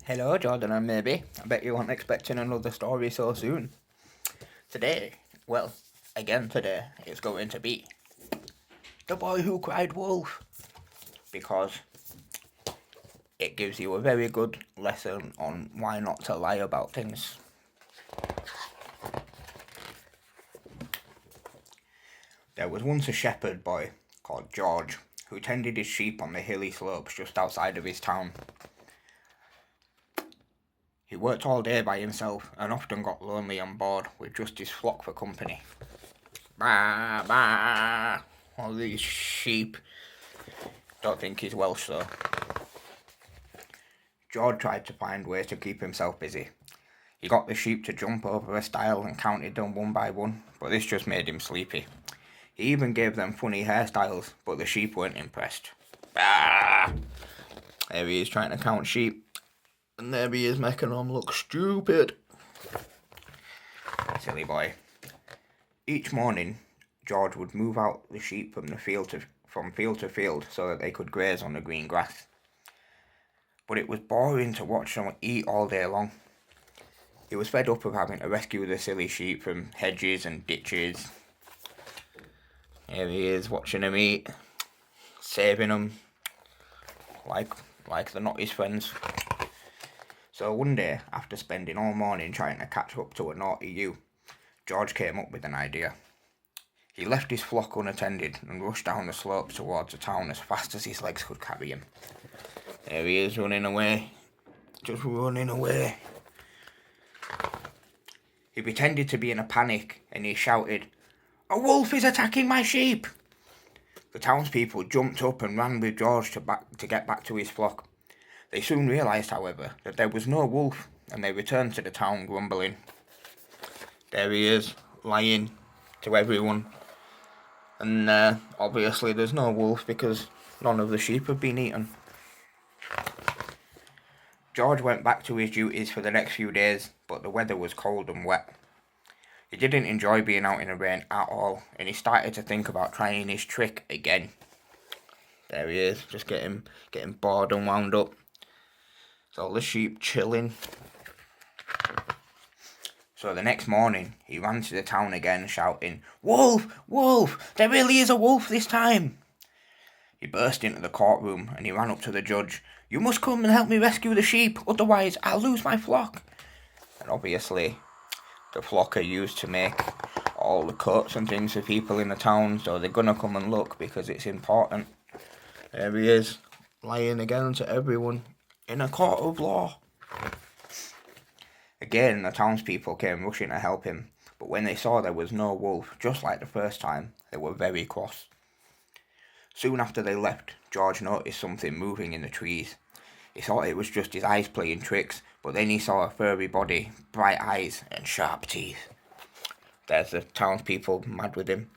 Hello, Jordan and maybe. I bet you weren't expecting another story so soon. Today, well, again today, it's going to be The Boy Who Cried Wolf. Because it gives you a very good lesson on why not to lie about things. There was once a shepherd boy called George who tended his sheep on the hilly slopes just outside of his town. He worked all day by himself and often got lonely and bored with just his flock for company. Bah, bah, all these sheep. Don't think he's Welsh though. George tried to find ways to keep himself busy. He got the sheep to jump over a stile and counted them one by one, but this just made him sleepy. He even gave them funny hairstyles, but the sheep weren't impressed. Bah! There he is trying to count sheep. And there he is making them look stupid. Silly boy. Each morning, George would move out the sheep from field to field so that they could graze on the green grass. But it was boring to watch them eat all day long. He was fed up of having to rescue the silly sheep from hedges and ditches. Here he is watching them eat, saving them like they're not his friends. So one day, after spending all morning trying to catch up to a naughty ewe, George came up with an idea. He left his flock unattended and rushed down the slopes towards the town as fast as his legs could carry him. There he is running away, just running away. He pretended to be in a panic and he shouted, "A wolf is attacking my sheep!" The townspeople jumped up and ran with George to get back to his flock. They soon realised, however, that there was no wolf, and they returned to the town grumbling. There he is, lying to everyone. And obviously there's no wolf because none of the sheep have been eaten. George went back to his duties for the next few days, but the weather was cold and wet. He didn't enjoy being out in the rain at all, and he started to think about trying his trick again. There he is, just getting bored and wound up. So the sheep chilling. So the next morning, he ran to the town again, shouting, "Wolf! Wolf! There really is a wolf this time!" He burst into the courtroom and he ran up to the judge. "You must come and help me rescue the sheep, otherwise I'll lose my flock." And obviously, the flock are used to make all the coats and things for people in the town, so they're gonna come and look because it's important. There he is, lying again to everyone in a court of law. Again, the townspeople came rushing to help him, but when they saw there was no wolf, just like the first time, they were very cross. Soon after they left, George noticed something moving in the trees. He thought it was just his eyes playing tricks, but then he saw a furry body, bright eyes, and sharp teeth. There's the townspeople mad with him,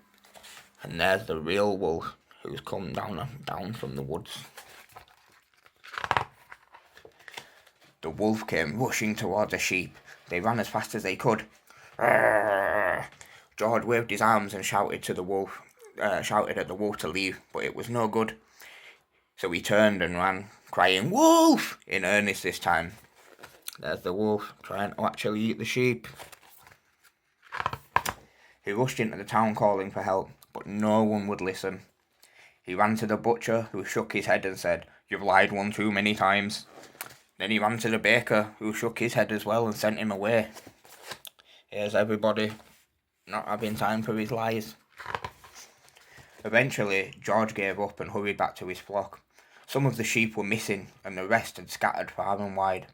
and there's the real wolf who's come down from the woods. The wolf came rushing towards the sheep. They ran as fast as they could. Arrgh! George waved his arms and shouted at the wolf to leave, but it was no good. So he turned and ran, crying, "Wolf!" in earnest this time. There's the wolf, trying to actually eat the sheep. He rushed into the town calling for help, but no one would listen. He ran to the butcher, who shook his head and said, "You've lied one too many times." Then he ran to the baker, who shook his head as well and sent him away. Here's everybody, not having time for his lies. Eventually, George gave up and hurried back to his flock. Some of the sheep were missing, and the rest had scattered far and wide.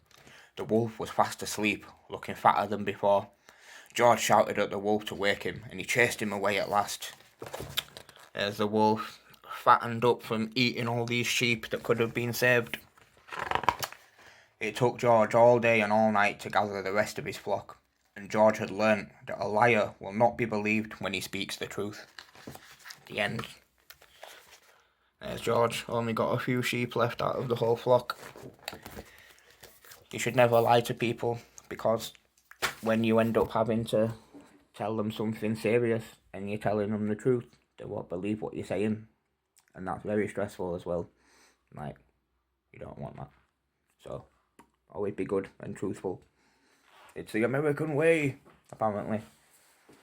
The wolf was fast asleep, looking fatter than before. George shouted at the wolf to wake him, and he chased him away at last. There's the wolf, fattened up from eating all these sheep that could have been saved. It took George all day and all night to gather the rest of his flock, and George had learnt that a liar will not be believed when he speaks the truth. The end. There's George, only got a few sheep left out of the whole flock. You should never lie to people, because when you end up having to tell them something serious and you're telling them the truth, they won't believe what you're saying, and that's very stressful as well. Like, you don't want that. So always be good and truthful. It's the American way, apparently.